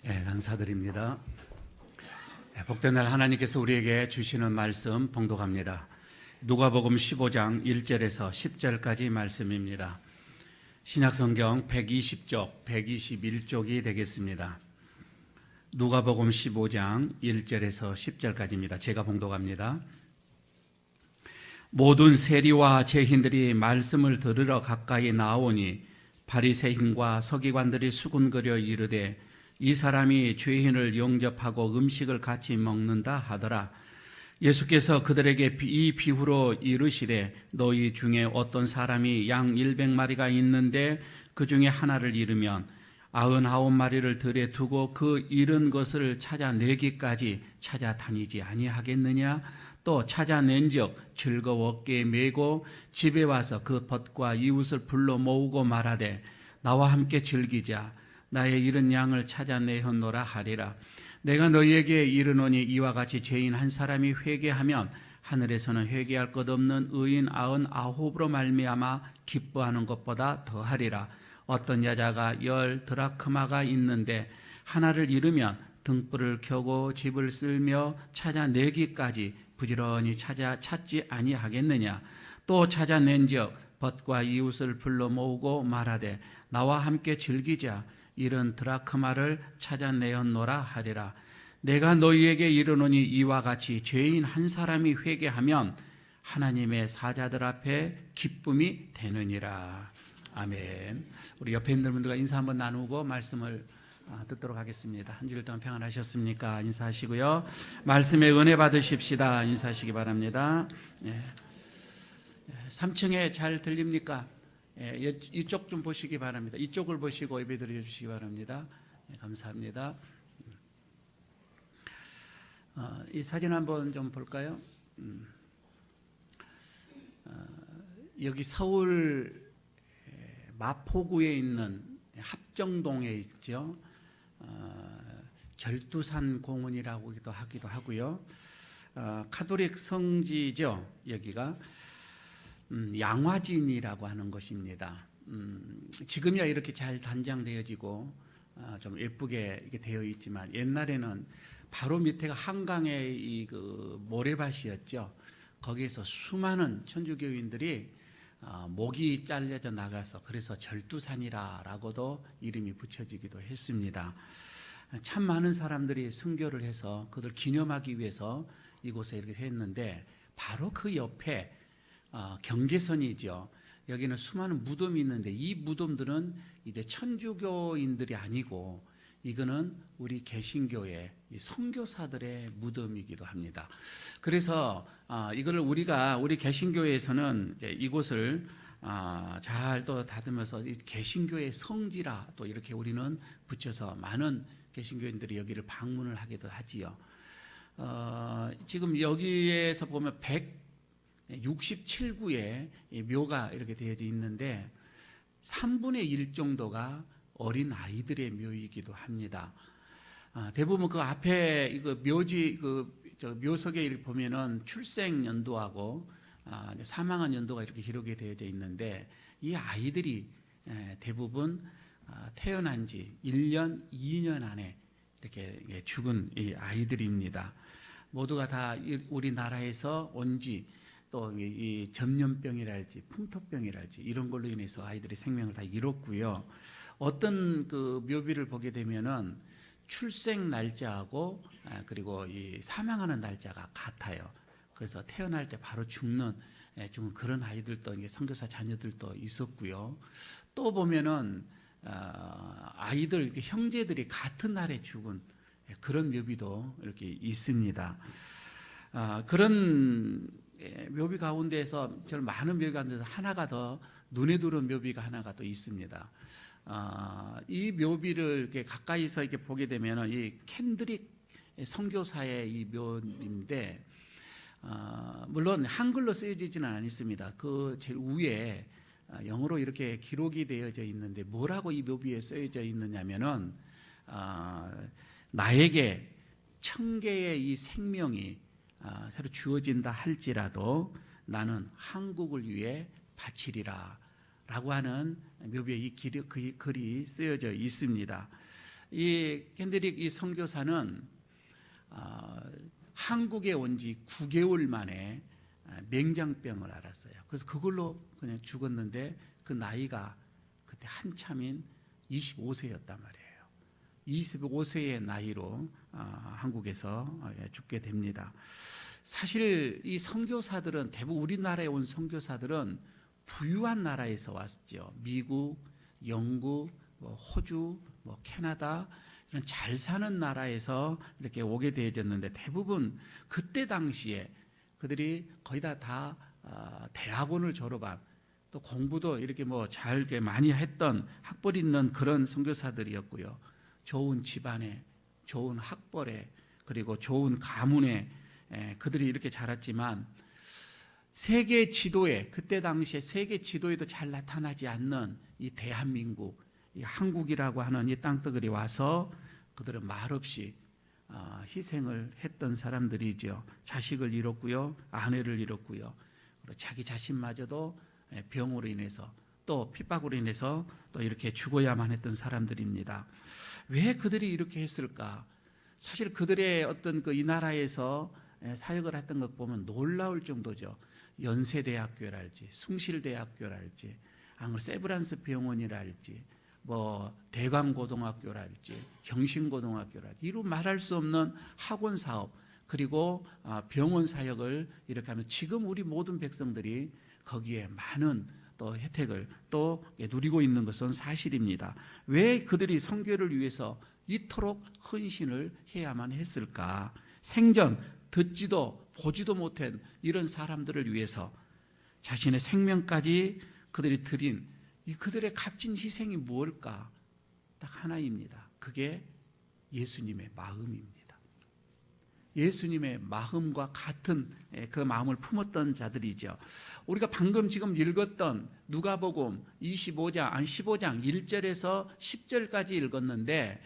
감사드립니다. 복된 날 하나님께서 우리에게 주시는 말씀 봉독합니다. 누가복음 15장 1절에서 10절까지 말씀입니다. 신약성경 120쪽, 121쪽이 되겠습니다. 누가복음 15장 1절에서 10절까지입니다. 제가 봉독합니다. 모든 세리와 죄인들이 말씀을 들으러 가까이 나오니 바리새인과 서기관들이 수군거려 이르되 이 사람이 죄인을 영접하고 음식을 같이 먹는다 하더라. 예수께서 그들에게 이 비유로 이르시되 너희 중에 어떤 사람이 양 100마리가 있는데 그 중에 하나를 잃으면 99마리를 들에 두고 그 잃은 것을 찾아내기까지 찾아다니지 아니하겠느냐? 또 찾아낸즉 즐거웠게 메고 집에 와서 그 벗과 이웃을 불러 모으고 말하되 나와 함께 즐기자. 나의 잃은 양을 찾아내었노라 하리라. 내가 너희에게 이르노니 이와 같이 죄인 한 사람이 회개하면 하늘에서는 회개할 것 없는 의인 99으로 말미암아 기뻐하는 것보다 더하리라. 어떤 여자가 10 드라크마가 있는데 하나를 잃으면 등불을 켜고 집을 쓸며 찾아내기까지 부지런히 찾지 아니하겠느냐? 또 찾아낸즉 벗과 이웃을 불러 모으고 말하되 나와 함께 즐기자. 이런 드라크마를 찾아내었노라 하리라. 내가 너희에게 이르노니 이와 같이 죄인 한 사람이 회개하면 하나님의 사자들 앞에 기쁨이 되느니라. 아멘. 우리 옆에 있는 분들과 인사 한번 나누고 말씀을 듣도록 하겠습니다. 한 주일 동안 평안하셨습니까? 인사하시고요. 말씀의 은혜 받으십시다. 인사하시기 바랍니다. 3층에 잘 들립니까? 이쪽 좀 보시기 바랍니다. 이쪽을 보시고 예배 드려 주시기 바랍니다. 감사합니다. 이 사진 한번 좀 볼까요? 여기 서울 마포구에 있는 합정동에 있죠. 절두산 공원이라고 하기도 하고요. 카톨릭 성지죠. 여기가 양화진이라고 하는 곳입니다. 지금이야 이렇게 잘 단장되어지고 좀 예쁘게 이렇게 되어 있지만 옛날에는 바로 밑에가 한강의 그 모래밭이었죠. 거기에서 수많은 천주교인들이 목이 잘려져 나가서 그래서 절두산이라고도 이름이 붙여지기도 했습니다. 참 많은 사람들이 순교를 해서 그들 기념하기 위해서 이곳에 이렇게 했는데 바로 그 옆에 경계선이죠. 여기는 수많은 무덤이 있는데 이 무덤들은 이제 천주교인들이 아니고 이거는 우리 개신교의 선교사들의 무덤이기도 합니다. 그래서 이거를 우리 개신교에서는 이곳을 잘 또 다듬어서 개신교의 성지라 또 이렇게 우리는 붙여서 많은 개신교인들이 여기를 방문을 하기도 하지요. 지금 여기에서 보면 167구의 묘가 이렇게 되어져 있는데 3분의 1 정도가 어린 아이들의 묘이기도 합니다. 대부분 그 앞에 이거 묘지 묘석에 이렇게 보면은 출생 연도하고 사망한 연도가 이렇게 기록이 되어져 있는데 이 아이들이 대부분 태어난 지 1년, 2년 안에 이렇게 죽은 이 아이들입니다. 모두가 다 우리나라에서 온지 또 이 전염병이랄지 풍토병이랄지 이런 걸로 인해서 아이들이 생명을 다 잃었고요. 어떤 그 묘비를 보게 되면은 출생 날짜하고 그리고 이 사망하는 날짜가 같아요. 그래서 태어날 때 바로 죽는 좀 그런 아이들도 선교사 자녀들도 있었고요. 또 보면은 아이들 이렇게 형제들이 같은 날에 죽은 그런 묘비도 이렇게 있습니다. 그런 묘비 가운데에서 정말 많은 묘비 가운데서 하나가 더 눈에 들어온 묘비가 하나가 또 있습니다. 이 묘비를 이렇게 가까이서 이렇게 보게 되면 이 캔드릭 선교사의 이 묘인데 물론 한글로 쓰여지지는 않습니다. 그 제일 위에 영어로 이렇게 기록이 되어져 있는데 뭐라고 이 묘비에 쓰여져 있느냐면은 나에게 1000개의 이 생명이 새로 주어진다 할지라도 나는 한국을 위해 바치리라 라고 하는 묘비에 이 글이 쓰여져 있습니다. 이 켄드릭 이 선교사는 한국에 온 지 9개월 만에 맹장병을 앓았어요. 그래서 그걸로 그냥 죽었는데 그 나이가 그때 한참인 25세였단 말이에요. 25세의 나이로 한국에서 죽게 됩니다. 사실 이 선교사들은 대부분 우리나라에 온 선교사들은 부유한 나라에서 왔죠. 미국, 영국, 호주, 캐나다 이런 잘 사는 나라에서 이렇게 오게 되어졌는데 대부분 그때 당시에 그들이 거의 다 대학원을 졸업한 또 공부도 이렇게 잘 많이 했던 학벌 있는 그런 선교사들이었고요. 좋은 집안에, 좋은 학벌에, 그리고 좋은 가문에 그들이 이렇게 자랐지만 세계 지도에 그때 당시에 세계 지도에도 잘 나타나지 않는 이 대한민국, 이 한국이라고 하는 이 땅덩어리 와서 그들은 말없이 희생을 했던 사람들이죠. 자식을 잃었고요, 아내를 잃었고요, 그리고 자기 자신마저도 병으로 인해서 또 핍박으로 인해서 또 이렇게 죽어야만 했던 사람들입니다. 왜 그들이 이렇게 했을까? 사실 그들의 어떤 이 나라에서 사역을 했던 것 보면 놀라울 정도죠. 연세대학교랄지, 숭실대학교랄지, 세브란스 병원이랄지, 대광고등학교랄지, 경신고등학교랄지, 이루 말할 수 없는 학원 사업, 그리고 병원 사역을 이렇게 하면 지금 우리 모든 백성들이 거기에 많은 또 혜택을 또 누리고 있는 것은 사실입니다. 왜 그들이 선교를 위해서 이토록 헌신을 해야만 했을까? 생전 듣지도 보지도 못한 이런 사람들을 위해서 자신의 생명까지 그들이 드린 이 그들의 값진 희생이 무엇일까? 딱 하나입니다. 그게 예수님의 마음입니다. 예수님의 마음과 같은 그 마음을 품었던 자들이죠. 우리가 방금 지금 읽었던 누가복음 15장 1절에서 10절까지 읽었는데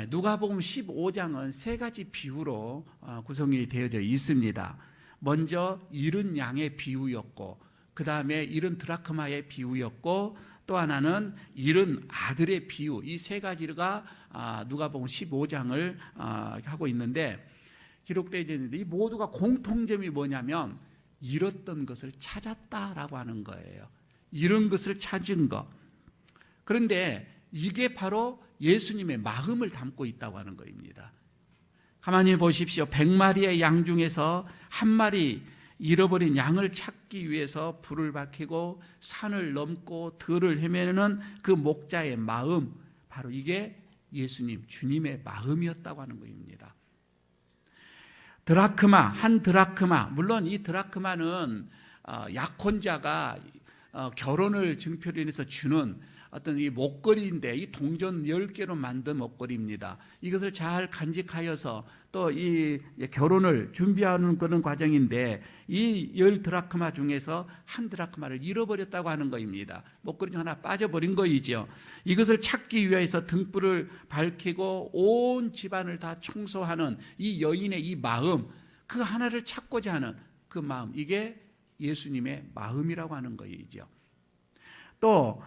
누가복음 15장은 세 가지 비유로 구성이 되어져 있습니다. 먼저 잃은 양의 비유였고, 그 다음에 잃은 드라크마의 비유였고, 또 하나는 잃은 아들의 비유. 이 세 가지가 누가복음 15장을 하고 있는데 기록되어 있는데, 이 모두가 공통점이 뭐냐면 잃었던 것을 찾았다라고 하는 거예요. 잃은 것을 찾은 것. 그런데 이게 바로 예수님의 마음을 담고 있다고 하는 것입니다. 가만히 보십시오. 100마리의 양 중에서 한 마리 잃어버린 양을 찾기 위해서 불을 밝히고 산을 넘고 들을 헤매는 그 목자의 마음, 바로 이게 예수님, 주님의 마음이었다고 하는 것입니다. 드라크마, 한 드라크마, 물론 이 드라크마는 약혼자가 결혼을 증표로 인해서 주는 어떤 이 목걸이인데, 이 동전 10개로 만든 목걸이입니다. 이것을 잘 간직하여서 또 이 결혼을 준비하는 그런 과정인데, 이 10드라크마 중에서 한 드라크마를 잃어버렸다고 하는 것입니다. 목걸이 중 하나 빠져버린 거이죠. 이것을 찾기 위해서 등불을 밝히고 온 집안을 다 청소하는 이 여인의 이 마음, 그 하나를 찾고자 하는 그 마음, 이게 예수님의 마음이라고 하는 것이죠. 또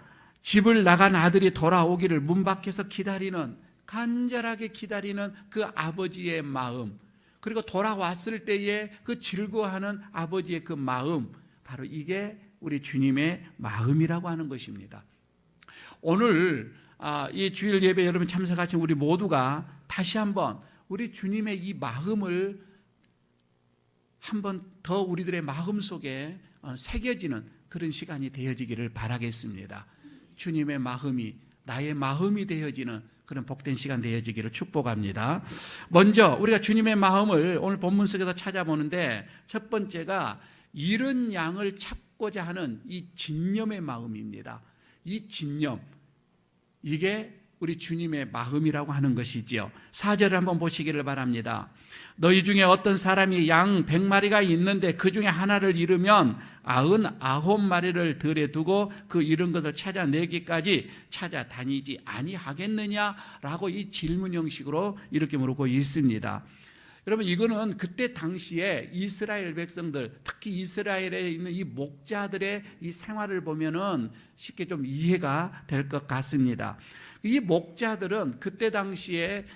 집을 나간 아들이 돌아오기를 문 밖에서 기다리는, 간절하게 기다리는 그 아버지의 마음, 그리고 돌아왔을 때에 그 즐거워하는 아버지의 그 마음, 바로 이게 우리 주님의 마음이라고 하는 것입니다. 오늘 이 주일 예배 여러분 참석하신 우리 모두가 다시 한번 우리 주님의 이 마음을 한번 더 우리들의 마음 속에 새겨지는 그런 시간이 되어지기를 바라겠습니다. 주님의 마음이 나의 마음이 되어지는 그런 복된 시간 되어지기를 축복합니다. 먼저 우리가 주님의 마음을 오늘 본문 속에서 찾아보는데, 첫 번째가 잃은 양을 찾고자 하는 이 진념의 마음입니다. 이 진념, 이게 우리 주님의 마음이라고 하는 것이지요. 4절을 한번 보시기를 바랍니다. 너희 중에 어떤 사람이 양 100마리가 있는데 그 중에 하나를 잃으면 99마리를 들에 두고 그 잃은 것을 찾아내기까지 찾아다니지 아니하겠느냐라고 이 질문 형식으로 이렇게 물고 있습니다. 여러분, 이거는 그때 당시에 이스라엘 백성들, 특히 이스라엘에 있는 이 목자들의 이 생활을 보면은 쉽게 좀 이해가 될 것 같습니다. 이 목자들은 그때 당시에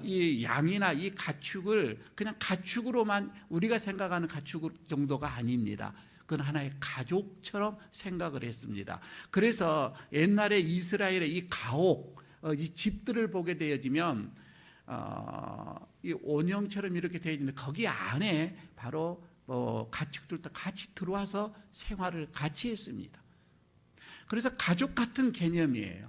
이 양이나 이 가축을 그냥 가축으로만 우리가 생각하는 가축 정도가 아닙니다. 그건 하나의 가족처럼 생각을 했습니다. 그래서 옛날에 이스라엘의 이 가옥, 이 집들을 보게 되어지면 이 원형처럼 이렇게 되어 있는데 거기 안에 바로 가축들도 같이 들어와서 생활을 같이 했습니다. 그래서 가족 같은 개념이에요.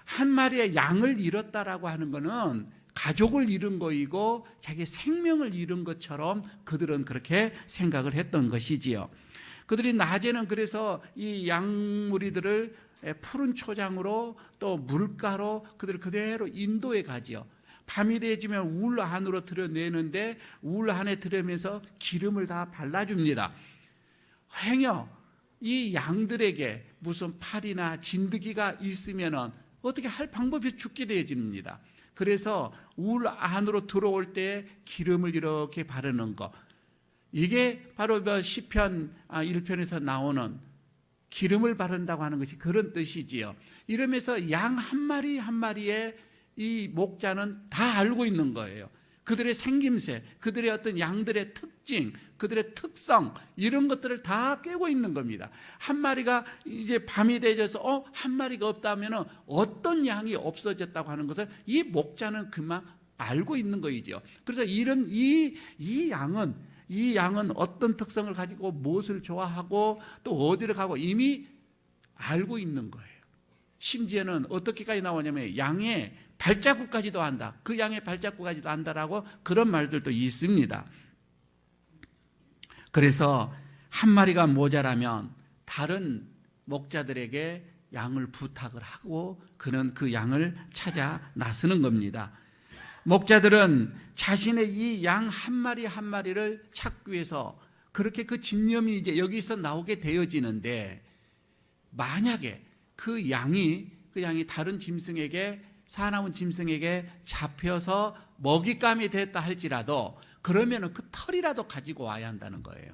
한 마리의 양을 잃었다라고 하는 것은 가족을 잃은 거이고 자기 생명을 잃은 것처럼 그들은 그렇게 생각을 했던 것이지요. 그들이 낮에는 그래서 이 양무리들을 푸른 초장으로 또 물가로 그들을 그대로 인도해 가지요. 밤이 되어지면 울 안으로 들여내는데 울 안에 들여면서 기름을 다 발라줍니다. 행여 이 양들에게 무슨 팔이나 진드기가 있으면 어떻게 할 방법이 없이 죽게 되어집니다. 그래서 울 안으로 들어올 때 기름을 이렇게 바르는 것, 이게 바로 시편 1편에서 나오는 기름을 바른다고 하는 것이 그런 뜻이지요. 이러면서 양 한 마리 한 마리에 이 목자는 다 알고 있는 거예요. 그들의 생김새, 그들의 어떤 양들의 특징, 그들의 특성, 이런 것들을 다 꿰고 있는 겁니다. 한 마리가 이제 밤이 되어서 한 마리가 없다면 어떤 양이 없어졌다고 하는 것을 이 목자는 그만 알고 있는 거이죠. 그래서 이런 이 양은 어떤 특성을 가지고 무엇을 좋아하고 또 어디를 가고 이미 알고 있는 거예요. 심지어는 어떻게까지 나오냐면 양의 발자국까지도 안다. 그 양의 발자국까지도 안다라고 그런 말들도 있습니다. 그래서 한 마리가 모자라면 다른 목자들에게 양을 부탁을 하고 그는 그 양을 찾아 나서는 겁니다. 목자들은 자신의 이 양 한 마리 한 마리를 찾기 위해서 그렇게 그 집념이 이제 여기서 나오게 되어지는데, 만약에 그 양이 다른 짐승에게, 사나운 짐승에게 잡혀서 먹잇감이 됐다 할지라도 그러면 그 털이라도 가지고 와야 한다는 거예요.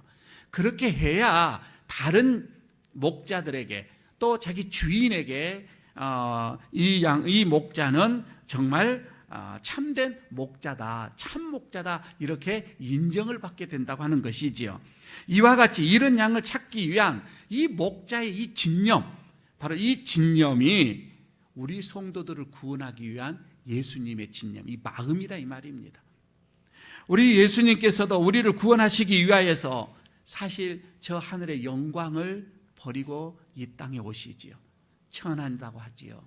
그렇게 해야 다른 목자들에게 또 자기 주인에게 이 목자는 정말 참된 목자다, 참 목자다, 이렇게 인정을 받게 된다고 하는 것이지요. 이와 같이 이런 양을 찾기 위한 이 목자의 이 집념, 바로 이 집념이 우리 성도들을 구원하기 위한 예수님의 집념, 이 마음이다 이 말입니다. 우리 예수님께서도 우리를 구원하시기 위하여서 사실 저 하늘의 영광을 버리고 이 땅에 오시지요. 천한다고 하지요.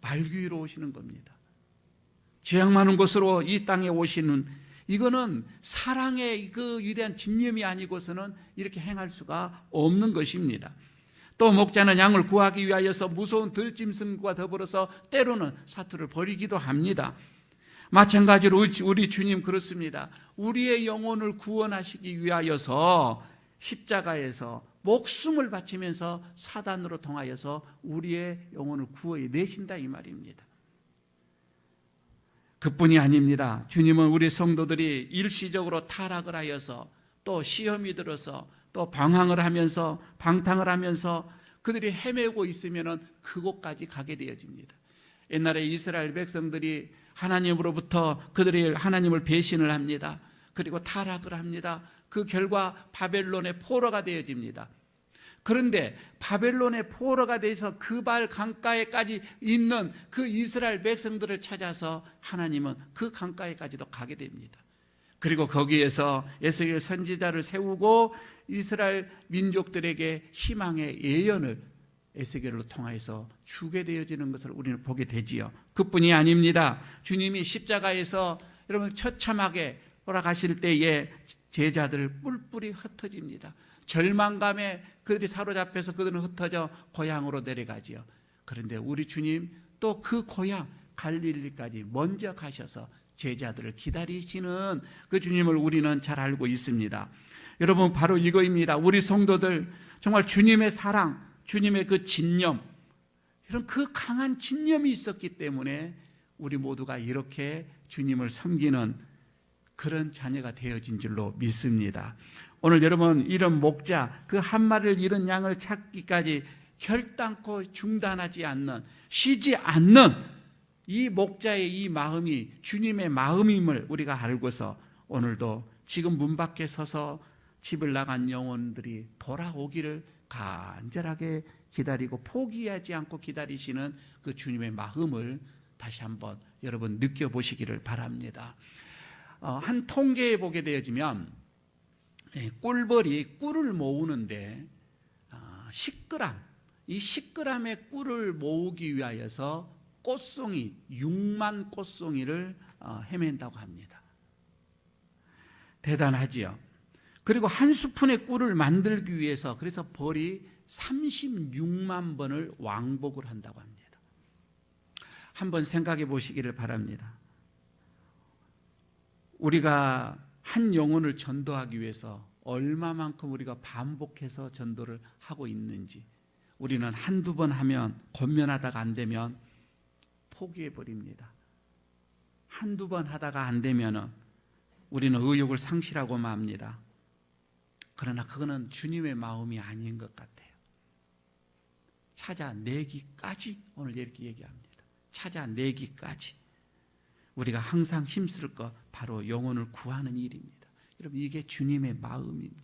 말기 위로 오시는 겁니다. 죄악 많은 곳으로 이 땅에 오시는, 이거는 사랑의 그 위대한 집념이 아니고서는 이렇게 행할 수가 없는 것입니다. 또 목자는 양을 구하기 위하여서 무서운 들짐승과 더불어서 때로는 사투를 벌이기도 합니다. 마찬가지로 우리 주님 그렇습니다. 우리의 영혼을 구원하시기 위하여서 십자가에서 목숨을 바치면서 사단으로 통하여서 우리의 영혼을 구원해내신다 이 말입니다. 그뿐이 아닙니다. 주님은 우리 성도들이 일시적으로 타락을 하여서 또 시험이 들어서 또 방황을 하면서 방탕을 하면서 그들이 헤매고 있으면 그곳까지 가게 되어집니다. 옛날에 이스라엘 백성들이 하나님으로부터 그들이 하나님을 배신을 합니다. 그리고 타락을 합니다. 그 결과 바벨론의 포로가 되어집니다. 그런데 바벨론의 포로가 돼서 그발 강가에까지 있는 그 이스라엘 백성들을 찾아서 하나님은 그 강가에까지도 가게 됩니다. 그리고 거기에서 에스겔 선지자를 세우고 이스라엘 민족들에게 희망의 예언을 에스겔로 통하여서 주게 되어지는 것을 우리는 보게 되지요. 그뿐이 아닙니다. 주님이 십자가에서 여러분 처참하게 돌아가실 때에 제자들 뿔뿔이 흩어집니다. 절망감에 그들이 사로잡혀서 그들은 흩어져 고향으로 내려가지요. 그런데 우리 주님 또 그 고향 갈릴리까지 먼저 가셔서 제자들을 기다리시는 그 주님을 우리는 잘 알고 있습니다. 여러분, 바로 이거입니다. 우리 성도들 정말 주님의 사랑, 주님의 그 집념, 이런 그 강한 집념이 있었기 때문에 우리 모두가 이렇게 주님을 섬기는 그런 자녀가 되어진 줄로 믿습니다. 오늘 여러분, 이런 목자, 그 한 마리를 잃은 양을 찾기까지 결단코 중단하지 않는, 쉬지 않는 이 목자의 이 마음이 주님의 마음임을 우리가 알고서 오늘도 지금 문 밖에 서서 집을 나간 영혼들이 돌아오기를 간절하게 기다리고 포기하지 않고 기다리시는 그 주님의 마음을 다시 한번 여러분 느껴보시기를 바랍니다. 한 통계에 보게 되어지면 꿀벌이 꿀을 모으는데 10g, 이 10g의 꿀을 모으기 위하여서 꽃송이 6만 꽃송이를 헤맨다고 합니다. 대단하지요. 그리고 한 스푼의 꿀을 만들기 위해서 그래서 벌이 36만 번을 왕복을 한다고 합니다. 한번 생각해 보시기를 바랍니다. 우리가 한 영혼을 전도하기 위해서 얼마만큼 우리가 반복해서 전도를 하고 있는지, 우리는 한두 번 하면 권면하다가 안 되면 포기해 버립니다. 한두 번 하다가 안 되면 우리는 의욕을 상실하고 맙니다. 그러나 그거는 주님의 마음이 아닌 것 같아요. 찾아내기까지 오늘 이렇게 얘기합니다. 찾아내기까지. 우리가 항상 힘쓸 것 바로 영혼을 구하는 일입니다. 여러분, 이게 주님의 마음입니다.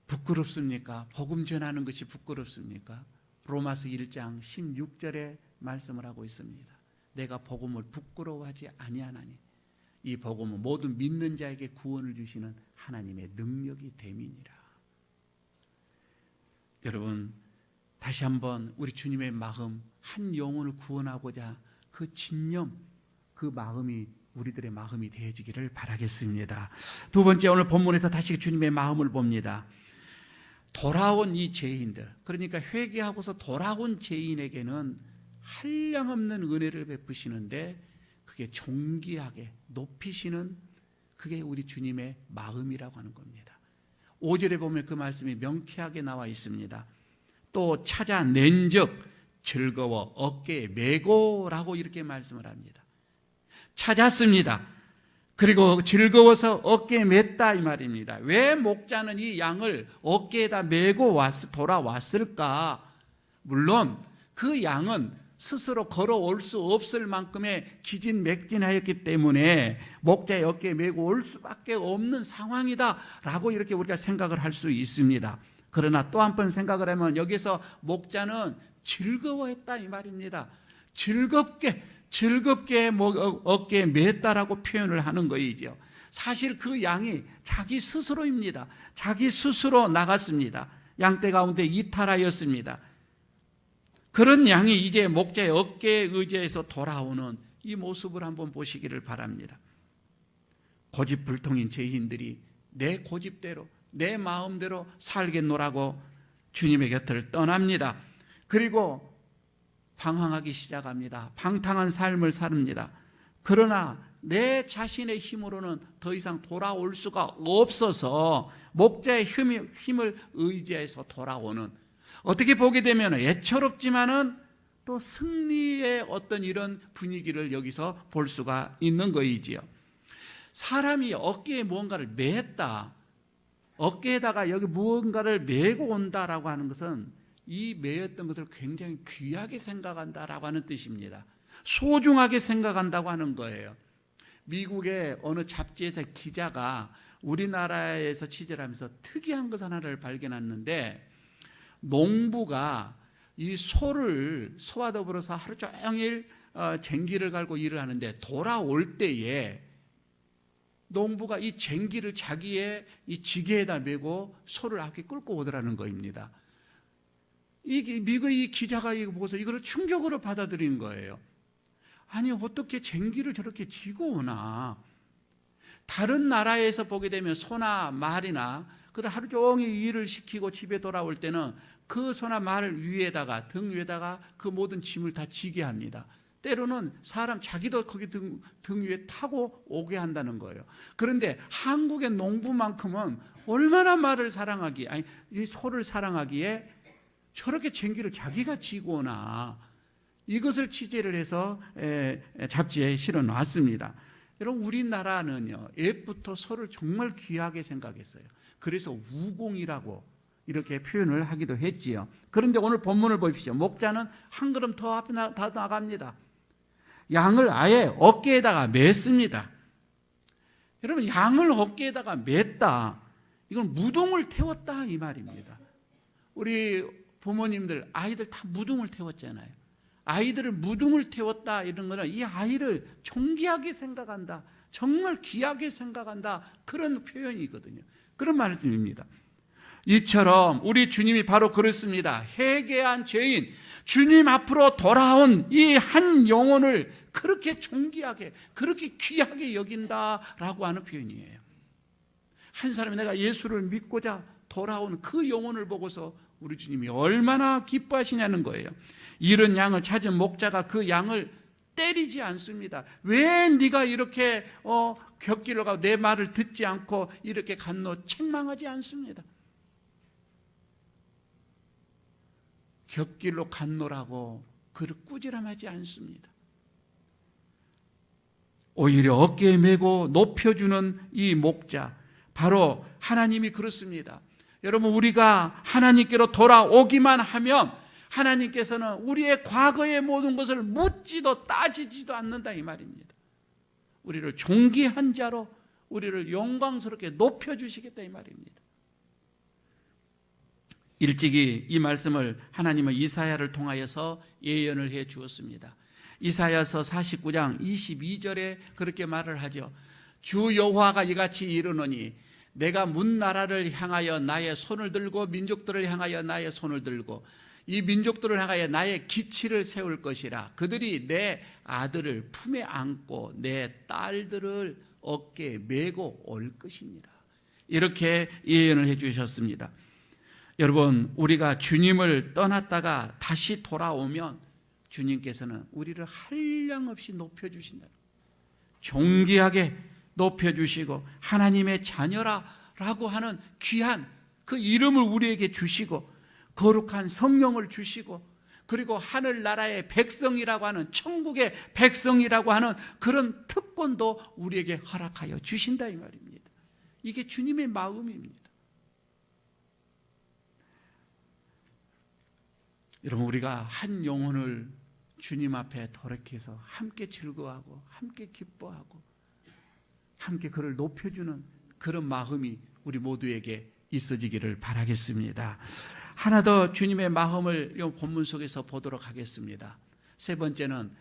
부끄럽습니까? 복음 전하는 것이 부끄럽습니까? 로마서 1장 16절에 말씀을 하고 있습니다. 내가 복음을 부끄러워하지 아니하나니 이 복음은 모든 믿는 자에게 구원을 주시는 하나님의 능력이 됨이니라. 여러분, 다시 한번 우리 주님의 마음, 한 영혼을 구원하고자 그 진념, 그 마음이 우리들의 마음이 되어지기를 바라겠습니다. 두 번째, 오늘 본문에서 다시 주님의 마음을 봅니다. 돌아온 이 죄인들, 그러니까 회개하고서 돌아온 죄인에게는 한량없는 은혜를 베푸시는데 그게 존귀하게 높이시는, 그게 우리 주님의 마음이라고 하는 겁니다. 5절에 보면 그 말씀이 명쾌하게 나와 있습니다. 또 찾아낸 적 즐거워 어깨에 메고라고 이렇게 말씀을 합니다. 찾았습니다. 그리고 즐거워서 어깨에 맸다 이 말입니다. 왜 목자는 이 양을 어깨에다 메고 돌아왔을까? 물론 그 양은 스스로 걸어올 수 없을 만큼의 기진맥진하였기 때문에 목자의 어깨에 메고 올 수밖에 없는 상황이다라고 이렇게 우리가 생각을 할 수 있습니다. 그러나 또 한 번 생각을 하면 여기서 목자는 즐거워했다 이 말입니다. 즐겁게 어깨에 맸다라고 표현을 하는 거이죠. 사실 그 양이 자기 스스로입니다. 자기 스스로 나갔습니다. 양떼 가운데 이탈하였습니다. 그런 양이 이제 목자의 어깨에 의지해서 돌아오는 이 모습을 한번 보시기를 바랍니다. 고집불통인 죄인들이 내 고집대로 내 마음대로 살겠노라고 주님의 곁을 떠납니다. 그리고 방황하기 시작합니다. 방탕한 삶을 삽니다. 그러나 내 자신의 힘으로는 더 이상 돌아올 수가 없어서 목자의 힘을 의지해서 돌아오는, 어떻게 보게 되면 애처롭지만은 또 승리의 어떤 이런 분위기를 여기서 볼 수가 있는 거이지요. 사람이 어깨에 무언가를 맸다, 어깨에다가 여기 무언가를 메고 온다라고 하는 것은 이 메었던 것을 굉장히 귀하게 생각한다라고 하는 뜻입니다. 소중하게 생각한다고 하는 거예요. 미국의 어느 잡지에서 기자가 우리나라에서 취재를 하면서 특이한 것 하나를 발견했는데, 농부가 이 소와 더불어서 하루 종일 쟁기를 갈고 일을 하는데 돌아올 때에 농부가 이 쟁기를 자기의 이 지게에다 메고 소를 앞에 끌고 오더라는 거입니다. 미국의 이 기자가 이거 보고서 이거를 충격으로 받아들인 거예요. 아니, 어떻게 쟁기를 저렇게 지고 오나? 다른 나라에서 보게 되면 소나 말이나 하루 종일 일을 시키고 집에 돌아올 때는 그 소나 말 위에다가, 등 위에다가 그 모든 짐을 다 지게 합니다. 때로는 사람 자기도 거기 등 위에 타고 오게 한다는 거예요. 그런데 한국의 농부만큼은 얼마나 말을 사랑하기에, 아니 이 소를 사랑하기에 저렇게 쟁기를 자기가 지고 오나, 이것을 취재를 해서 잡지에 실어 놨습니다. 여러분, 우리나라는요, 옛부터 소를 정말 귀하게 생각했어요. 그래서 우공이라고 이렇게 표현을 하기도 했지요. 그런데 오늘 본문을 보십시오. 목자는 한 걸음 더 앞에 나갑니다. 양을 아예 어깨에다가 맸습니다. 여러분, 양을 어깨에다가 맸다, 이건 무등을 태웠다 이 말입니다. 우리 부모님들 아이들 다 무등을 태웠잖아요. 아이들을 무등을 태웠다, 이런 거는 이 아이를 존귀하게 생각한다, 정말 귀하게 생각한다, 그런 표현이거든요. 그런 말씀입니다. 이처럼 우리 주님이 바로 그렇습니다. 회개한 죄인, 주님 앞으로 돌아온 이 한 영혼을 그렇게 존귀하게, 그렇게 귀하게 여긴다라고 하는 표현이에요. 한 사람이 내가 예수를 믿고자 돌아온 그 영혼을 보고서 우리 주님이 얼마나 기뻐하시냐는 거예요. 잃은 양을 찾은 목자가 그 양을 때리지 않습니다. 왜 네가 이렇게 곁길로 가고 내 말을 듣지 않고 이렇게 갔노? 책망하지 않습니다. 곁길로 갔노라고 그를 꾸지람하지 않습니다. 오히려 어깨에 메고 높여주는 이 목자, 바로 하나님이 그렇습니다. 여러분, 우리가 하나님께로 돌아오기만 하면 하나님께서는 우리의 과거의 모든 것을 묻지도 따지지도 않는다 이 말입니다. 우리를 존귀한 자로, 우리를 영광스럽게 높여주시겠다 이 말입니다. 일찍이 이 말씀을 하나님은 이사야를 통하여서 예언을 해 주었습니다. 이사야서 49장 22절에 그렇게 말을 하죠. 주 여호와가 이같이 이르노니 내가 문 나라를 향하여 나의 손을 들고 민족들을 향하여 나의 손을 들고 이 민족들을 향하여 나의 기치를 세울 것이라. 그들이 내 아들을 품에 안고 내 딸들을 어깨에 메고 올 것이니라. 이렇게 예언을 해 주셨습니다. 여러분, 우리가 주님을 떠났다가 다시 돌아오면 주님께서는 우리를 한량없이 높여주신다. 존귀하게 높여주시고 하나님의 자녀라고 하는 귀한 그 이름을 우리에게 주시고 거룩한 성령을 주시고 그리고 하늘나라의 백성이라고 하는, 천국의 백성이라고 하는 그런 특권도 우리에게 허락하여 주신다 이 말입니다. 이게 주님의 마음입니다. 여러분, 우리가 한 영혼을 주님 앞에 돌이켜서 함께 즐거워하고 함께 기뻐하고 함께 그를 높여주는 그런 마음이 우리 모두에게 있어지기를 바라겠습니다. 하나 더 주님의 마음을 이 본문 속에서 보도록 하겠습니다. 세 번째는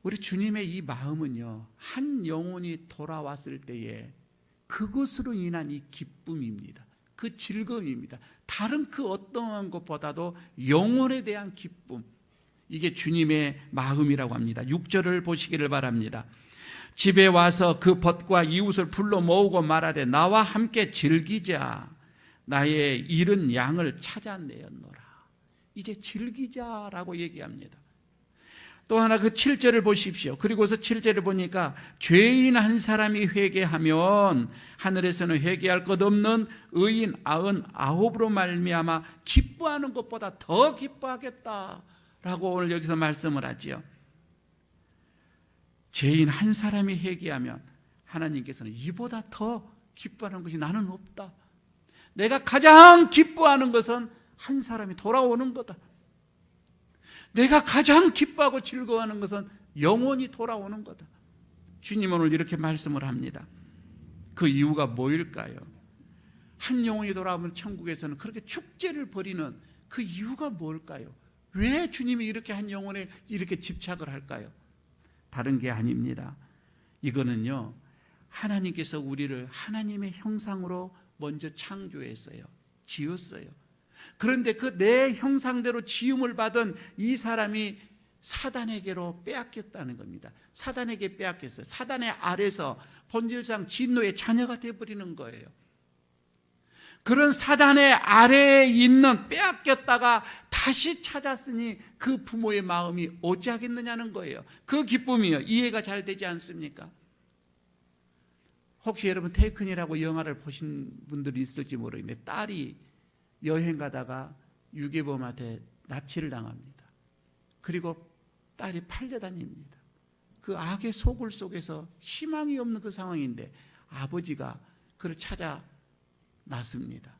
우리 주님의 이 마음은요, 한 영혼이 돌아왔을 때에 그것으로 인한 이 기쁨입니다. 그 즐거움입니다. 다른 그 어떠한 것보다도 영혼에 대한 기쁨, 이게 주님의 마음이라고 합니다. 6절을 보시기를 바랍니다. 집에 와서 그 벗과 이웃을 불러 모으고 말하되 나와 함께 즐기자. 나의 잃은 양을 찾아내었노라. 이제 즐기자라고 얘기합니다. 또 하나 그 7절을 보십시오. 그리고서 7절을 보니까 죄인 한 사람이 회개하면 하늘에서는 회개할 것 없는 의인 99으로 말미암아 기뻐하는 것보다 더 기뻐하겠다라고 오늘 여기서 말씀을 하지요. 죄인 한 사람이 회개하면 하나님께서는 이보다 더 기뻐하는 것이 나는 없다. 내가 가장 기뻐하는 것은 한 사람이 돌아오는 거다. 내가 가장 기뻐하고 즐거워하는 것은 영원히 돌아오는 거다. 주님 오늘 이렇게 말씀을 합니다. 그 이유가 뭐일까요? 한 영혼이 돌아오면 천국에서는 그렇게 축제를 벌이는 그 이유가 뭘까요? 왜 주님이 이렇게 한 영혼에 이렇게 집착을 할까요? 다른 게 아닙니다. 이거는요, 하나님께서 우리를 하나님의 형상으로 먼저 창조했어요. 지었어요. 그런데 그 내 형상대로 지음을 받은 이 사람이 사단에게로 빼앗겼다는 겁니다. 사단에게 빼앗겼어요. 사단의 아래서 본질상 진노의 자녀가 되어버리는 거예요. 그런 사단의 아래에 있는, 빼앗겼다가 다시 찾았으니 그 부모의 마음이 어찌하겠느냐는 거예요. 그 기쁨이요, 이해가 잘 되지 않습니까? 혹시 여러분 테이큰이라고 영화를 보신 분들이 있을지 모르겠는데, 딸이 여행 가다가 유괴범한테 납치를 당합니다. 그리고 딸이 팔려다닙니다. 그 악의 소굴 속에서 희망이 없는 그 상황인데 아버지가 그를 찾아 났습니다.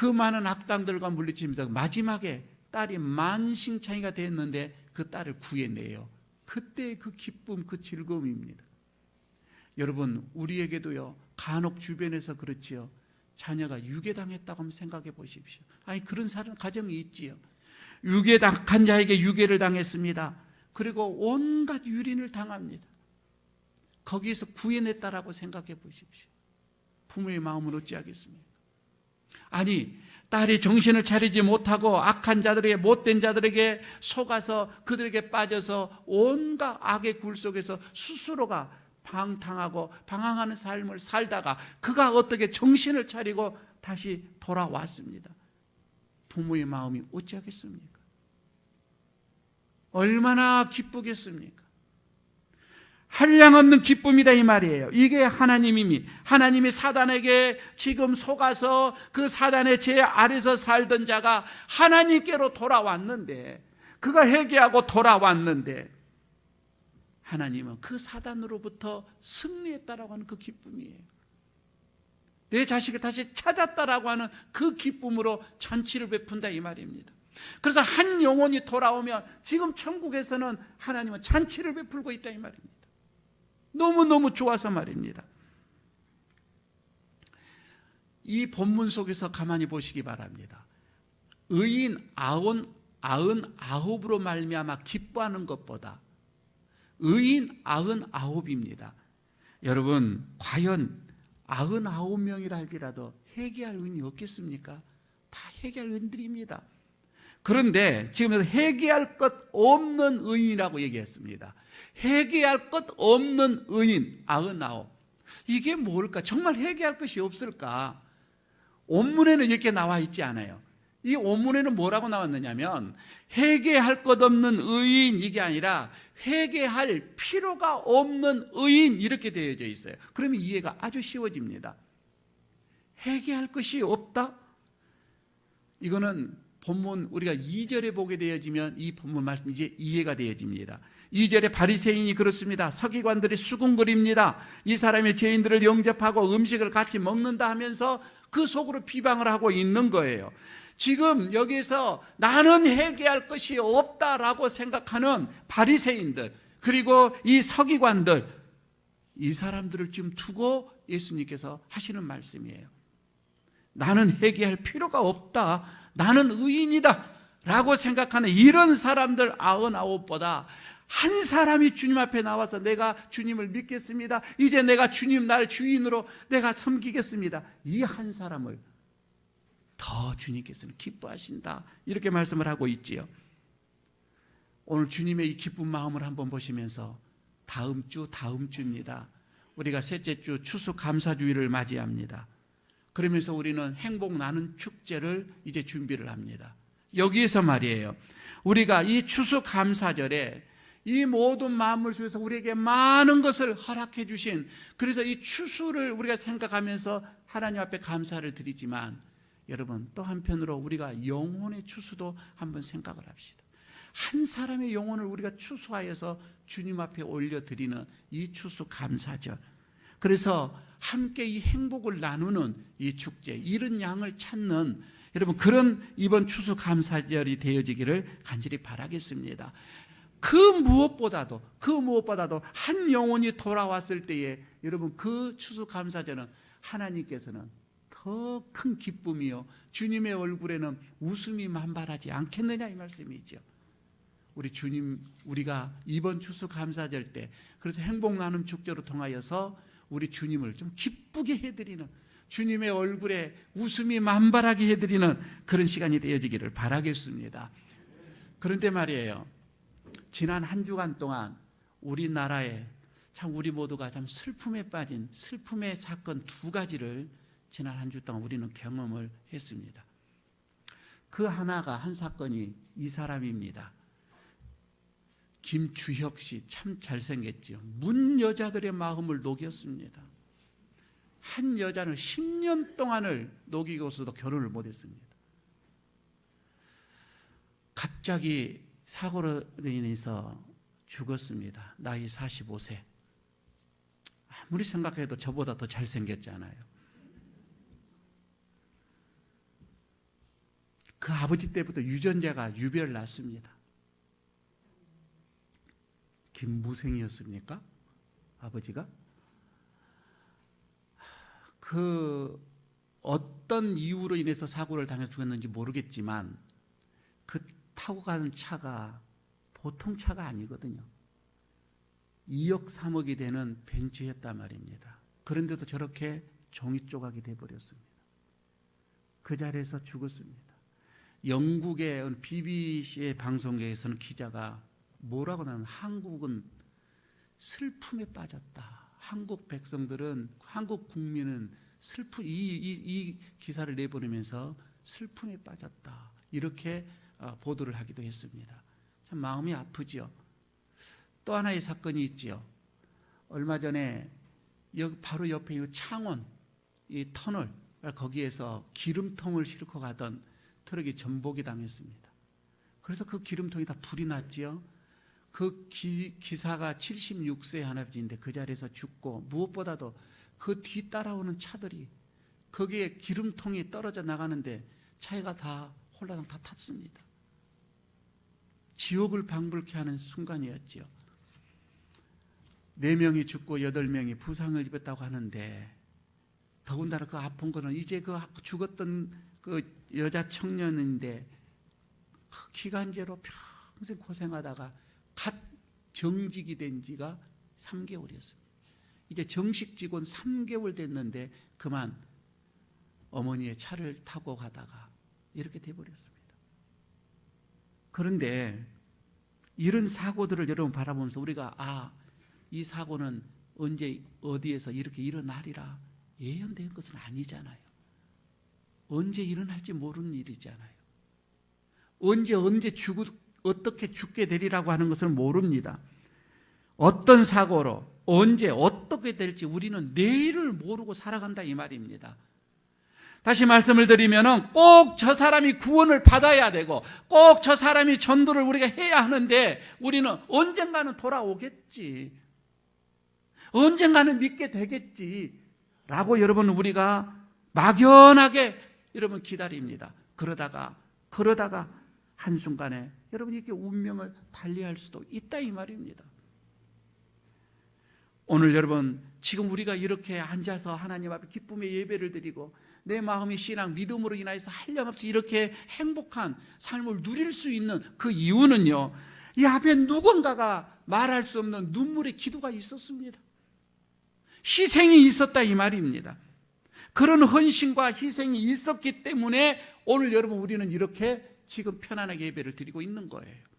그 많은 악당들과 물리칩니다. 마지막에 딸이 만신창이가 됐는데 그 딸을 구해내요. 그때 그 기쁨, 그 즐거움입니다. 여러분, 우리에게도요, 간혹 주변에서 그렇지요, 자녀가 유괴당했다고 한번 생각해 보십시오. 아니, 그런 사람 가정이 있지요. 유괴당한 자에게 유괴를 당했습니다. 그리고 온갖 유린을 당합니다. 거기에서 구해냈다라고 생각해 보십시오. 부모의 마음은 어찌하겠습니까? 아니, 딸이 정신을 차리지 못하고 악한 자들에게, 못된 자들에게 속아서 그들에게 빠져서 온갖 악의 굴 속에서 스스로가 방탕하고 방황하는 삶을 살다가 그가 어떻게 정신을 차리고 다시 돌아왔습니다. 부모의 마음이 어찌하겠습니까? 얼마나 기쁘겠습니까? 한량없는 기쁨이다 이 말이에요. 이게 하나님이 사단에게 지금 속아서 그 사단의 죄 아래서 살던 자가 하나님께로 돌아왔는데, 그가 회개하고 돌아왔는데 하나님은 그 사단으로부터 승리했다라고 하는 그 기쁨이에요. 내 자식을 다시 찾았다라고 하는 그 기쁨으로 잔치를 베푼다 이 말입니다. 그래서 한 영혼이 돌아오면 지금 천국에서는 하나님은 잔치를 베풀고 있다 이 말입니다. 너무너무 좋아서 말입니다. 이 본문 속에서 가만히 보시기 바랍니다. 의인 99으로 말미암아 기뻐하는 것보다 의인 99입니다. 여러분, 과연 99명이라 할지라도 회개할 의인이 없겠습니까? 다 회개할 의인들입니다. 그런데 지금 회개할 것 없는 의인이라고 얘기했습니다. 회개할 것 없는 의인 99. 이게 뭘까? 정말 회개할 것이 없을까? 원문에는 이렇게 나와 있지 않아요. 이 원문에는 뭐라고 나왔느냐면 회개할 것 없는 의인, 이게 아니라 회개할 필요가 없는 의인, 이렇게 되어져 있어요. 그러면 이해가 아주 쉬워집니다. 회개할 것이 없다? 이거는 본문 우리가 2절에 보게 되어지면 이 본문 말씀이 이제 이해가 되어집니다. 2절에 바리새인이 그렇습니다. 서기관들이 수군거립니다. 이 사람이 죄인들을 영접하고 음식을 같이 먹는다 하면서 그 속으로 비방을 하고 있는 거예요. 지금 여기서 나는 회개할 것이 없다라고 생각하는 바리새인들, 그리고 이 서기관들, 이 사람들을 지금 두고 예수님께서 하시는 말씀이에요. 나는 회개할 필요가 없다, 나는 의인이다 라고 생각하는 이런 사람들 99보다 한 사람이 주님 앞에 나와서 내가 주님을 믿겠습니다, 이제 내가 주님 날 주인으로 내가 섬기겠습니다, 이 한 사람을 더 주님께서는 기뻐하신다, 이렇게 말씀을 하고 있지요. 오늘 주님의 이 기쁜 마음을 한번 보시면서 다음 주입니다. 우리가 셋째 주 추수감사주일을 맞이합니다. 그러면서 우리는 행복 나눔 축제를 이제 준비를 합니다. 여기에서 말이에요, 우리가 이 추수감사절에 이 모든 만물 속에서 우리에게 많은 것을 허락해 주신, 그래서 이 추수를 우리가 생각하면서 하나님 앞에 감사를 드리지만, 여러분 또 한편으로 우리가 영혼의 추수도 한번 생각을 합시다. 한 사람의 영혼을 우리가 추수하여서 주님 앞에 올려드리는 이 추수감사절, 그래서 함께 이 행복을 나누는 이 축제, 이런 양을 찾는 여러분 그런 이번 추수감사절이 되어지기를 간절히 바라겠습니다. 그 무엇보다도 한 영혼이 돌아왔을 때에 여러분 그 추수감사절은 하나님께서는 더 큰 기쁨이요, 주님의 얼굴에는 웃음이 만발하지 않겠느냐 이 말씀이죠. 우리 주님, 우리가 이번 추수감사절 때 그래서 행복 나눔 축제로 통하여서 우리 주님을 좀 기쁘게 해드리는, 주님의 얼굴에 웃음이 만발하게 해드리는 그런 시간이 되어지기를 바라겠습니다. 그런데 말이에요, 지난 한 주간 동안 우리나라에 참 우리 모두가 참 슬픔에 빠진 슬픔의 사건 두 가지를 지난 한 주 동안 우리는 경험을 했습니다. 그 하나가, 한 사건이 이 사람입니다. 김주혁 씨, 참 잘생겼죠. 문 여자들의 마음을 녹였습니다. 한 여자는 10년 동안을 녹이고서도 결혼을 못했습니다. 갑자기 사고로 인해서 죽었습니다. 나이 45세. 아무리 생각해도 저보다 더 잘생겼잖아요. 그 아버지 때부터 유전자가 유별 났습니다. 김무생이었습니까? 아버지가? 그 어떤 이유로 인해서 사고를 당해 죽었는지 모르겠지만 그 타고 가는 차가 보통 차가 아니거든요. 2억 3억이 되는 벤츠였단 말입니다. 그런데도 저렇게 종이 조각이 돼버렸습니다. 그 자리에서 죽었습니다. 영국의 BBC의 방송국에서는 기자가 뭐라고 하냐면 한국은 슬픔에 빠졌다. 한국 백성들은, 한국 국민은 이 기사를 내보내면서 슬픔에 빠졌다. 이렇게 보도를 하기도 했습니다. 참 마음이 아프죠. 또 하나의 사건이 있죠. 얼마 전에 바로 옆에 이 창원, 이 터널, 거기에서 기름통을 싣고 가던 트럭이 전복이 당했습니다. 그래서 그 기름통이 다 불이 났지요. 그 기사가 76세 할아버지인데 그 자리에서 죽고, 무엇보다도 그 뒤 따라오는 차들이 거기에 기름통이 떨어져 나가는데 차가 다 홀라당 다 탔습니다. 지옥을 방불케 하는 순간이었지요. 4명이 죽고 8명이 부상을 입었다고 하는데, 더군다나 그 아픈 거는 이제 그 죽었던 그 여자 청년인데 그 기간제로 평생 고생하다가 갓 정직이 된 지가 3개월이었습니다. 이제 정식 직원 3개월 됐는데 그만 어머니의 차를 타고 가다가 이렇게 돼버렸습니다. 그런데 이런 사고들을 여러분 바라보면서 우리가 이 사고는 언제 어디에서 이렇게 일어나리라 예언된 것은 아니잖아요. 언제 일어날지 모르는 일이잖아요. 언제 어떻게 죽게 되리라고 하는 것을 모릅니다. 어떤 사고로 언제 어떻게 될지 우리는 내일을 모르고 살아간다 이 말입니다. 다시 말씀을 드리면 꼭 저 사람이 구원을 받아야 되고 꼭 저 사람이 전도를 우리가 해야 하는데 우리는 언젠가는 돌아오겠지, 언젠가는 믿게 되겠지 라고 여러분 우리가 막연하게 여러분 기다립니다. 그러다가 한순간에 여러분 이렇게 운명을 달리할 수도 있다 이 말입니다. 오늘 여러분 지금 우리가 이렇게 앉아서 하나님 앞에 기쁨의 예배를 드리고 내 마음의 신앙 믿음으로 인하여서 한량없이 이렇게 행복한 삶을 누릴 수 있는 그 이유는요, 이 앞에 누군가가 말할 수 없는 눈물의 기도가 있었습니다. 희생이 있었다 이 말입니다. 그런 헌신과 희생이 있었기 때문에 오늘 여러분 우리는 이렇게 지금 편안하게 예배를 드리고 있는 거예요.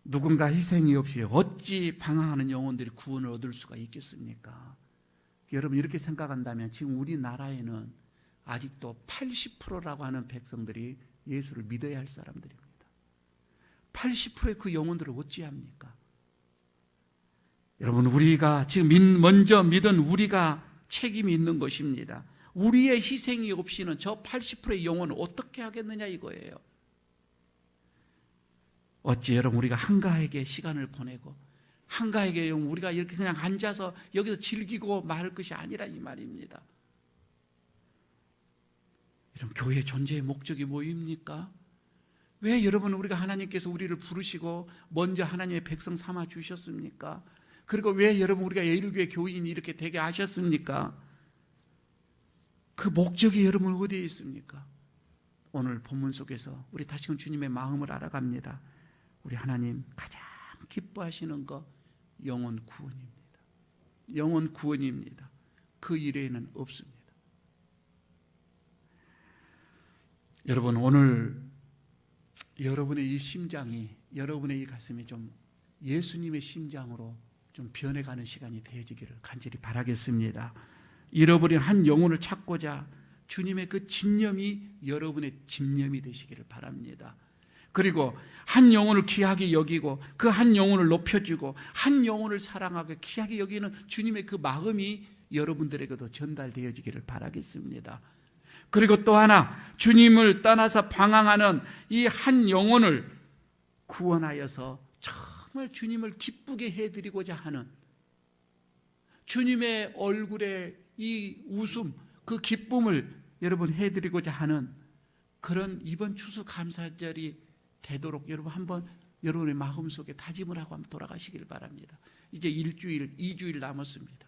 누군가 희생이 없이 어찌 방황하는 영혼들이 구원을 얻을 수가 있겠습니까? 여러분 이렇게 생각한다면 지금 우리나라에는 아직도 80%라고 하는 백성들이 예수를 믿어야 할 사람들입니다. 80%의 그 영혼들을 어찌합니까? 여러분 우리가 지금 먼저 믿은 우리가 책임이 있는 것입니다. 우리의 희생이 없이는 저 80%의 영혼을 어떻게 하겠느냐 이거예요. 어찌 여러분 우리가 한가하게 시간을 보내고 한가하게 우리가 이렇게 그냥 앉아서 여기서 즐기고 말 것이 아니라 이 말입니다. 이런 교회의 존재의 목적이 뭐입니까? 왜 여러분 우리가 하나님께서 우리를 부르시고 먼저 하나님의 백성 삼아 주셨습니까? 그리고 왜 여러분 우리가 예일교회 교인이 이렇게 되게 하셨습니까? 그 목적이 여러분 어디에 있습니까? 오늘 본문 속에서 우리 다시금 주님의 마음을 알아갑니다. 우리 하나님 가장 기뻐하시는 것 영혼 구원입니다. 영혼 구원입니다. 그 이외에는 없습니다. 여러분 오늘 여러분의 이 심장이, 여러분의 이 가슴이 좀 예수님의 심장으로 좀 변해가는 시간이 되어지기를 간절히 바라겠습니다. 잃어버린 한 영혼을 찾고자 주님의 그 집념이 여러분의 집념이 되시기를 바랍니다. 그리고 한 영혼을 귀하게 여기고 그 한 영혼을 높여주고 한 영혼을 사랑하고 귀하게 여기는 주님의 그 마음이 여러분들에게도 전달되어지기를 바라겠습니다. 그리고 또 하나, 주님을 떠나서 방황하는 이 한 영혼을 구원하여서 정말 주님을 기쁘게 해드리고자 하는 주님의 얼굴에 이 웃음, 그 기쁨을 여러분 해드리고자 하는 그런 이번 추수감사절이 되도록 여러분 한번 여러분의 마음속에 다짐을 하고 한번 돌아가시길 바랍니다. 이제 1주일, 2주일 남았습니다.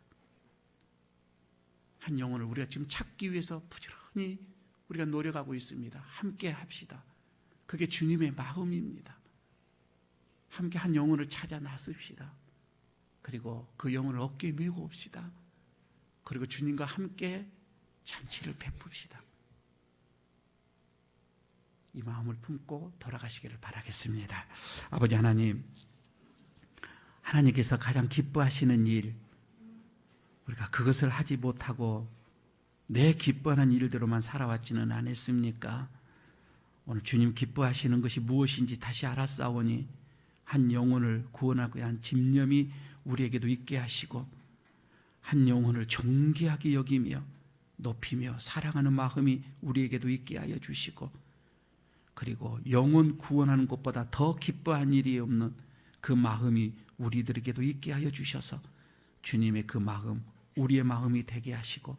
한 영혼을 우리가 지금 찾기 위해서 부지런히 우리가 노력하고 있습니다. 함께 합시다. 그게 주님의 마음입니다. 함께 한 영혼을 찾아 나섭시다. 그리고 그 영혼을 어깨에 메고 옵시다. 그리고 주님과 함께 잔치를 베풉시다. 이 마음을 품고 돌아가시기를 바라겠습니다. 아버지 하나님, 하나님께서 가장 기뻐하시는 일, 우리가 그것을 하지 못하고 내 기뻐하는 일대로만 살아왔지는 않았습니까? 오늘 주님 기뻐하시는 것이 무엇인지 다시 알았사오니 한 영혼을 구원하기 위한 집념이 우리에게도 있게 하시고 한 영혼을 존귀하게 여기며 높이며 사랑하는 마음이 우리에게도 있게 하여 주시고, 그리고 영혼 구원하는 것보다 더 기뻐한 일이 없는 그 마음이 우리들에게도 있게 하여 주셔서 주님의 그 마음, 우리의 마음이 되게 하시고,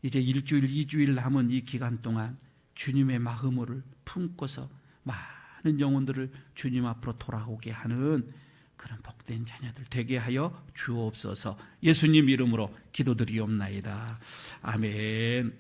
이제 1주일, 2주일 남은 이 기간 동안 주님의 마음을 품고서 많은 영혼들을 주님 앞으로 돌아오게 하는 그런 복된 자녀들 되게 하여 주옵소서. 예수님 이름으로 기도드리옵나이다. 아멘.